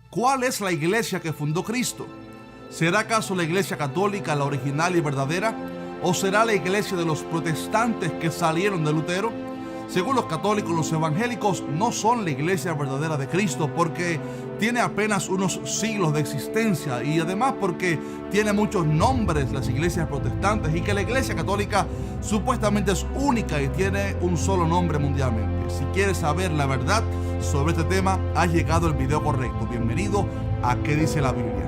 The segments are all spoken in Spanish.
¿Cuál es la iglesia que fundó Cristo? ¿Será acaso la iglesia católica la original y verdadera? ¿O será la iglesia de los protestantes que salieron de Lutero? Según los católicos, los evangélicos no son la iglesia verdadera de Cristo porque tiene apenas unos siglos de existencia y además porque tiene muchos nombres las iglesias protestantes y que la iglesia católica supuestamente es única y tiene un solo nombre mundialmente. Si quieres saber la verdad sobre este tema, has llegado al video correcto. Bienvenido a ¿Qué dice la Biblia?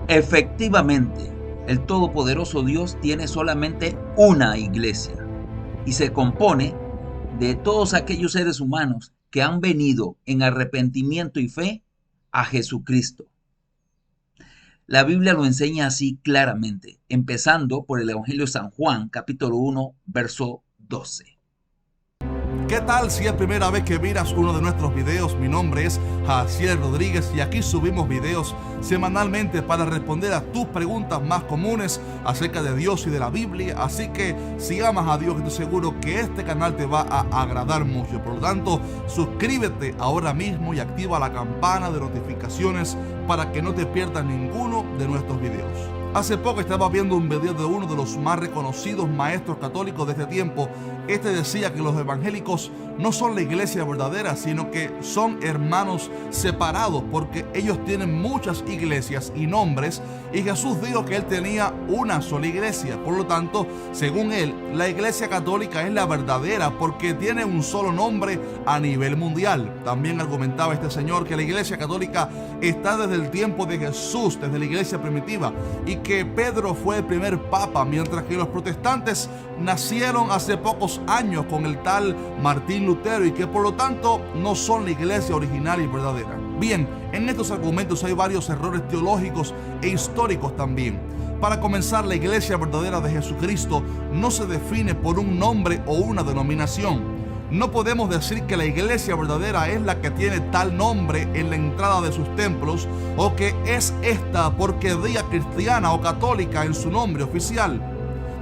Efectivamente, el Todopoderoso Dios tiene solamente una iglesia y se compone de todos aquellos seres humanos que han venido en arrepentimiento y fe a Jesucristo. La Biblia lo enseña así claramente, empezando por el Evangelio de San Juan, capítulo 1, verso 12. ¿Qué tal si es primera vez que miras uno de nuestros videos? Mi nombre es Jaciel Rodríguez y aquí subimos videos semanalmente para responder a tus preguntas más comunes acerca de Dios y de la Biblia. Así que si amas a Dios, estoy seguro que este canal te va a agradar mucho. Por lo tanto, suscríbete ahora mismo y activa la campana de notificaciones para que no te pierdas ninguno de nuestros videos. Hace poco estaba viendo un video de uno de los más reconocidos maestros católicos de este tiempo. Este decía que los evangélicos no son la iglesia verdadera, sino que son hermanos separados porque ellos tienen muchas iglesias y nombres y Jesús dijo que él tenía una sola iglesia. Por lo tanto, según él, la iglesia católica es la verdadera porque tiene un solo nombre a nivel mundial. También argumentaba este señor que la iglesia católica está desde el tiempo de Jesús, desde la iglesia primitiva, y que Pedro fue el primer papa, mientras que los protestantes nacieron hace pocos años con el tal Martín Lutero y que por lo tanto no son la iglesia original y verdadera. Bien, en estos argumentos hay varios errores teológicos e históricos también. Para comenzar, la iglesia verdadera de Jesucristo no se define por un nombre o una denominación. No podemos decir que la iglesia verdadera es la que tiene tal nombre en la entrada de sus templos o que es esta porque diga cristiana o católica en su nombre oficial.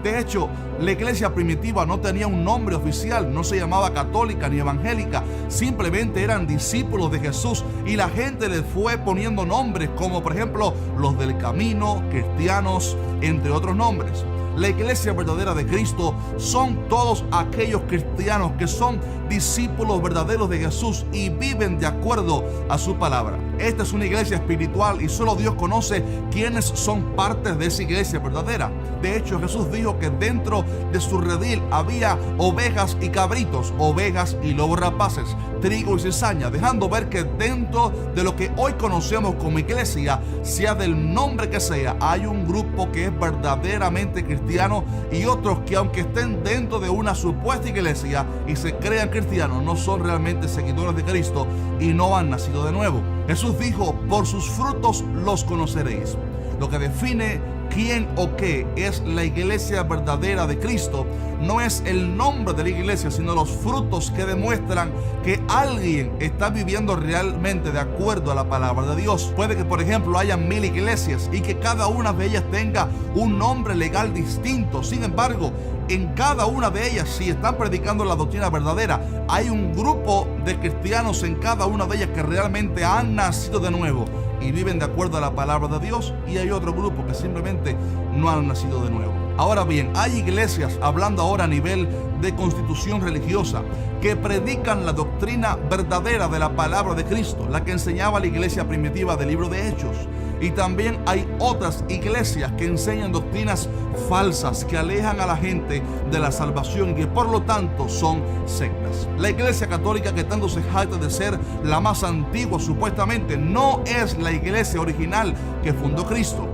De hecho, la iglesia primitiva no tenía un nombre oficial, no se llamaba católica ni evangélica, simplemente eran discípulos de Jesús y la gente les fue poniendo nombres como por ejemplo los del camino, cristianos, entre otros nombres. La iglesia verdadera de Cristo son todos aquellos cristianos que son discípulos verdaderos de Jesús y viven de acuerdo a su palabra. Esta es una iglesia espiritual y solo Dios conoce quiénes son partes de esa iglesia verdadera. De hecho, Jesús dijo que dentro de su redil había ovejas y cabritos, ovejas y lobos rapaces, trigo y cizaña, dejando ver que dentro de lo que hoy conocemos como iglesia, sea del nombre que sea, hay un grupo que es verdaderamente cristiano y otros que aunque estén dentro de una supuesta iglesia y se crean cristianos, no son realmente seguidores de Cristo y no han nacido de nuevo. Jesús dijo, por sus frutos los conoceréis. Lo que define quién o qué es la iglesia verdadera de Cristo no es el nombre de la iglesia, sino los frutos que demuestran que alguien está viviendo realmente de acuerdo a la palabra de Dios. Puede que, por ejemplo, haya 1000 iglesias y que cada una de ellas tenga un nombre legal distinto. Sin embargo, en cada una de ellas, si están predicando la doctrina verdadera, hay un grupo de cristianos en cada una de ellas que realmente han nacido de nuevo y viven de acuerdo a la palabra de Dios, y hay otro grupo que simplemente no han nacido de nuevo. Ahora bien, hay iglesias, hablando ahora a nivel de constitución religiosa, que predican la doctrina verdadera de la palabra de Cristo, la que enseñaba la iglesia primitiva del libro de Hechos. Y también hay otras iglesias que enseñan doctrinas falsas que alejan a la gente de la salvación y que por lo tanto son sectas. La iglesia católica, que tanto se jacta de ser la más antigua supuestamente, no es la iglesia original que fundó Cristo.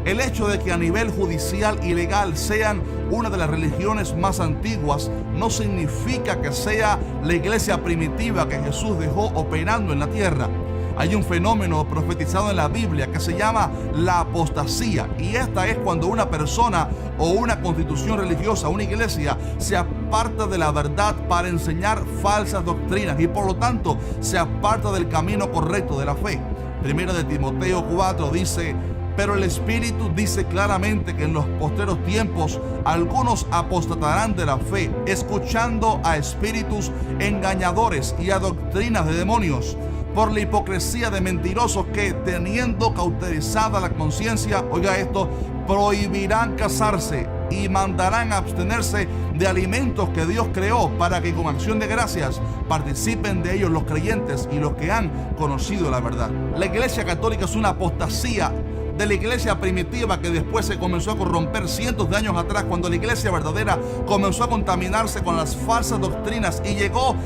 El hecho de que a nivel judicial y legal sean una de las religiones más antiguas no significa que sea la iglesia primitiva que Jesús dejó operando en la tierra. Hay un fenómeno profetizado en la Biblia que se llama la apostasía, y esta es cuando una persona o una constitución religiosa, una iglesia, se aparta de la verdad para enseñar falsas doctrinas y por lo tanto se aparta del camino correcto de la fe. Primera de Timoteo 4 dice: Pero el Espíritu dice claramente que en los postreros tiempos algunos apostatarán de la fe, escuchando a espíritus engañadores y a doctrinas de demonios, por la hipocresía de mentirosos que, teniendo cauterizada la conciencia, oiga esto, prohibirán casarse y mandarán a abstenerse de alimentos que Dios creó, para que con acción de gracias participen de ellos los creyentes y los que han conocido la verdad. La Iglesia Católica es una apostasía de la iglesia primitiva, que después se comenzó a corromper cientos de años atrás, cuando la iglesia verdadera comenzó a contaminarse con las falsas doctrinas y llegó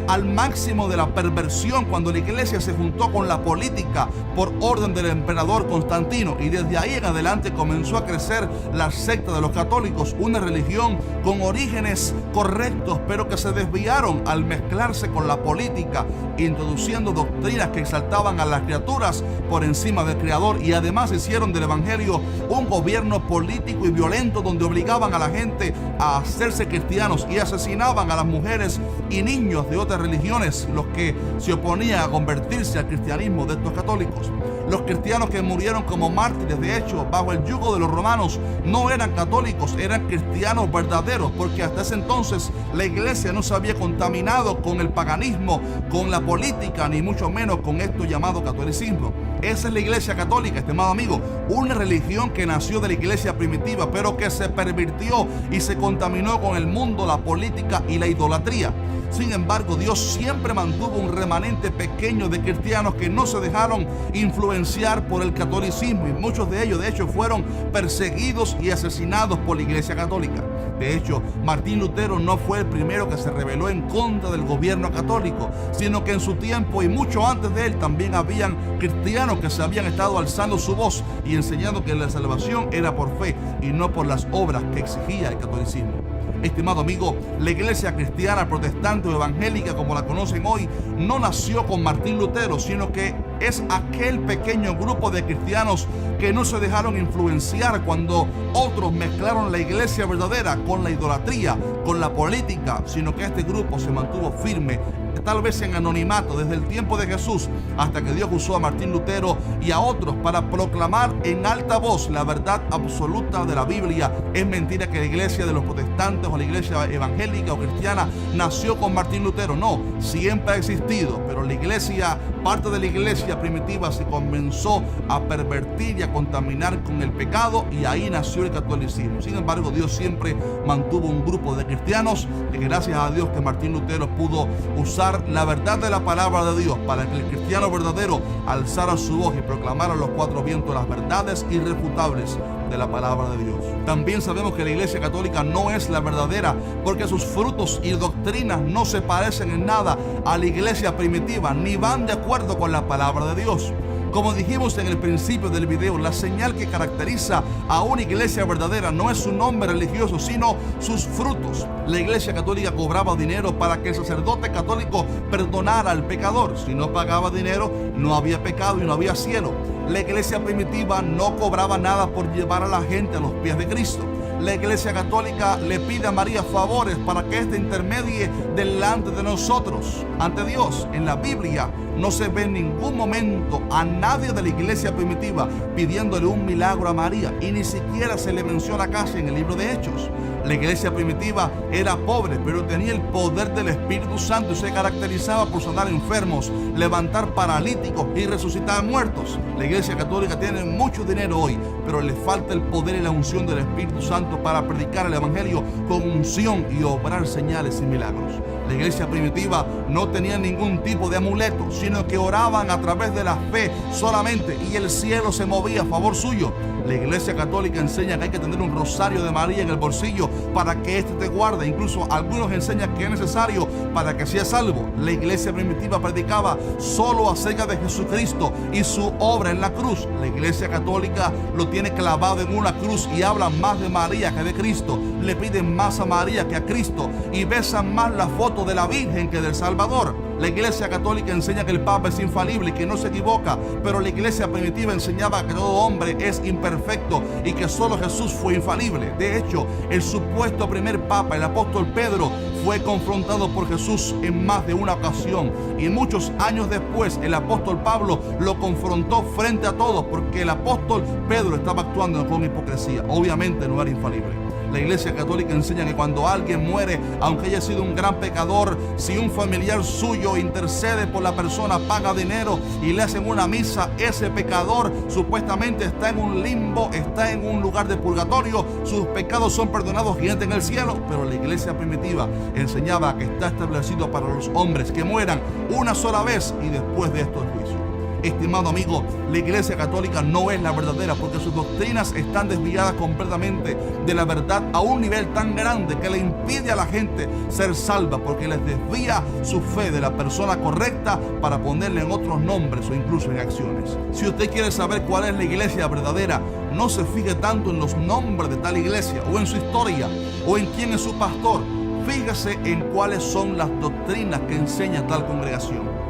al máximo de la perversión cuando la iglesia se juntó con la política por orden del emperador Constantino, y desde ahí en adelante comenzó a crecer la secta de los católicos, una religión con orígenes correctos pero que se desviaron al mezclarse con la política, introduciendo doctrinas que exaltaban a las criaturas por encima del Creador, y además hicieron del evangelio un gobierno político y violento donde obligaban a la gente a hacerse cristianos y asesinaban a las mujeres y niños de otras religiones, los que se oponían a convertirse al cristianismo de estos católicos. Los cristianos que murieron como mártires, de hecho, bajo el yugo de los romanos, no eran católicos, eran cristianos verdaderos, porque hasta ese entonces la iglesia no se había contaminado con el paganismo, con la política, ni mucho menos con esto llamado catolicismo. Esa es la iglesia católica, estimado amigo, una religión que nació de la iglesia primitiva, pero que se pervirtió y se contaminó con el mundo, la política y la idolatría. Sin embargo, Dios siempre mantuvo un remanente pequeño de cristianos que no se dejaron influenciar por el catolicismo, y muchos de ellos, de hecho, fueron perseguidos y asesinados por la Iglesia Católica. De hecho, Martín Lutero no fue el primero que se rebeló en contra del gobierno católico, sino que en su tiempo y mucho antes de él también habían cristianos que se habían estado alzando su voz y enseñando que la salvación era por fe y no por las obras que exigía el catolicismo. Estimado amigo, la iglesia cristiana, protestante o evangélica como la conocen hoy, no nació con Martín Lutero, sino que es aquel pequeño grupo de cristianos que no se dejaron influenciar cuando otros mezclaron la iglesia verdadera con la idolatría, con la política, sino que este grupo se mantuvo firme, tal vez en anonimato, desde el tiempo de Jesús hasta que Dios usó a Martín Lutero y a otros para proclamar en alta voz la verdad absoluta de la Biblia. Es mentira que la iglesia de los protestantes o la iglesia evangélica o cristiana nació con Martín Lutero. No, siempre ha existido, pero la iglesia, parte de la iglesia primitiva, se comenzó a pervertir y a contaminar con el pecado, y ahí nació el catolicismo. Sin embargo, Dios siempre mantuvo un grupo de cristianos, y gracias a Dios que Martín Lutero pudo usar la verdad de la palabra de Dios para que el cristiano verdadero alzara su voz y proclamara a los cuatro vientos las verdades irrefutables de la palabra de Dios. También sabemos que la iglesia católica no es la verdadera, porque sus frutos y doctrinas no se parecen en nada a la iglesia primitiva, ni van de acuerdo con la palabra de Dios. Como dijimos en el principio del video, la señal que caracteriza a una iglesia verdadera no es su nombre religioso, sino sus frutos. La iglesia católica cobraba dinero para que el sacerdote católico perdonara al pecador. Si no pagaba dinero, no había pecado y no había cielo. La iglesia primitiva no cobraba nada por llevar a la gente a los pies de Cristo. La iglesia católica le pide a María favores para que éste intermedie delante de nosotros, ante Dios. En la Biblia no se ve en ningún momento a nadie de la iglesia primitiva pidiéndole un milagro a María, y ni siquiera se le menciona casi en el libro de Hechos. La iglesia primitiva era pobre, pero tenía el poder del Espíritu Santo y se caracterizaba por sanar enfermos, levantar paralíticos y resucitar muertos. La iglesia católica tiene mucho dinero hoy, pero le falta el poder y la unción del Espíritu Santo para predicar el evangelio con unción y obrar señales y milagros. La iglesia primitiva no tenía ningún tipo de amuleto, sino que oraban a través de la fe solamente, y el cielo se movía a favor suyo. La iglesia católica enseña que hay que tener un rosario de María en el bolsillo para que éste te guarde. Incluso algunos enseñan que es necesario para que seas salvo. La iglesia primitiva predicaba solo acerca de Jesucristo y su obra en la cruz. La iglesia católica lo tiene clavado en una cruz y habla más de María que de Cristo. Le piden más a María que a Cristo y besan más la foto de la Virgen que del Salvador. La Iglesia Católica enseña que el Papa es infalible y que no se equivoca, pero la Iglesia primitiva enseñaba que todo hombre es imperfecto y que solo Jesús fue infalible. De hecho, el supuesto primer Papa, el apóstol Pedro, fue confrontado por Jesús en más de una ocasión, y muchos años después el apóstol Pablo lo confrontó frente a todos porque el apóstol Pedro estaba actuando con hipocresía. Obviamente no era infalible. La Iglesia Católica enseña que cuando alguien muere, aunque haya sido un gran pecador, si un familiar suyo intercede por la persona, paga dinero y le hacen una misa, ese pecador supuestamente está en un limbo, está en un lugar de purgatorio, sus pecados son perdonados y entra en el cielo. Pero la Iglesia primitiva enseñaba que está establecido para los hombres que mueran una sola vez y después de esto el juicio. Estimado amigo, la Iglesia Católica no es la verdadera porque sus doctrinas están desviadas completamente de la verdad a un nivel tan grande que le impide a la gente ser salva, porque les desvía su fe de la persona correcta para ponerle en otros nombres o incluso en acciones. Si usted quiere saber cuál es la iglesia verdadera, no se fije tanto en los nombres de tal iglesia o en su historia o en quién es su pastor. Fíjese en cuáles son las doctrinas que enseña tal congregación.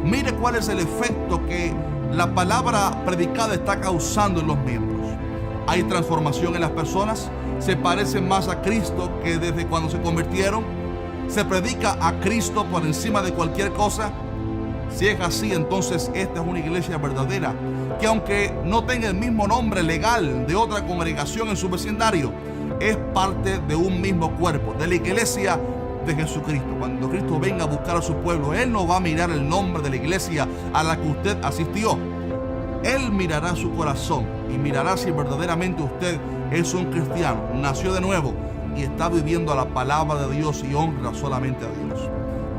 Mire cuál es el efecto que la palabra predicada está causando en los miembros. ¿Hay transformación en las personas? ¿Se parecen más a Cristo que desde cuando se convirtieron? ¿Se predica a Cristo por encima de cualquier cosa? Si es así, entonces esta es una iglesia verdadera, que aunque no tenga el mismo nombre legal de otra congregación en su vecindario, es parte de un mismo cuerpo, de la iglesia de Jesucristo. Cuando Cristo venga a buscar a su pueblo, Él no va a mirar el nombre de la iglesia a la que usted asistió. Él mirará su corazón y mirará si verdaderamente usted es un cristiano, nació de nuevo y está viviendo a la palabra de Dios y honra solamente a Dios.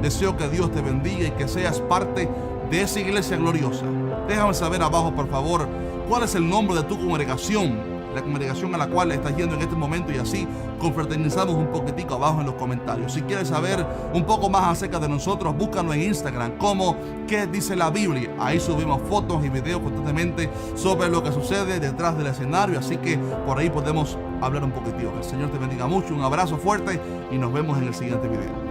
Deseo que Dios te bendiga y que seas parte de esa iglesia gloriosa. Déjame saber abajo, por favor, cuál es el nombre de tu congregación, la congregación a la cual estás yendo en este momento, y así confraternizamos un poquitico abajo en los comentarios. Si quieres saber un poco más acerca de nosotros, búscanos en Instagram como ¿Qué dice la Biblia? Ahí subimos fotos y videos constantemente sobre lo que sucede detrás del escenario, así que por ahí podemos hablar un poquitito. Que el Señor te bendiga mucho, un abrazo fuerte y nos vemos en el siguiente video.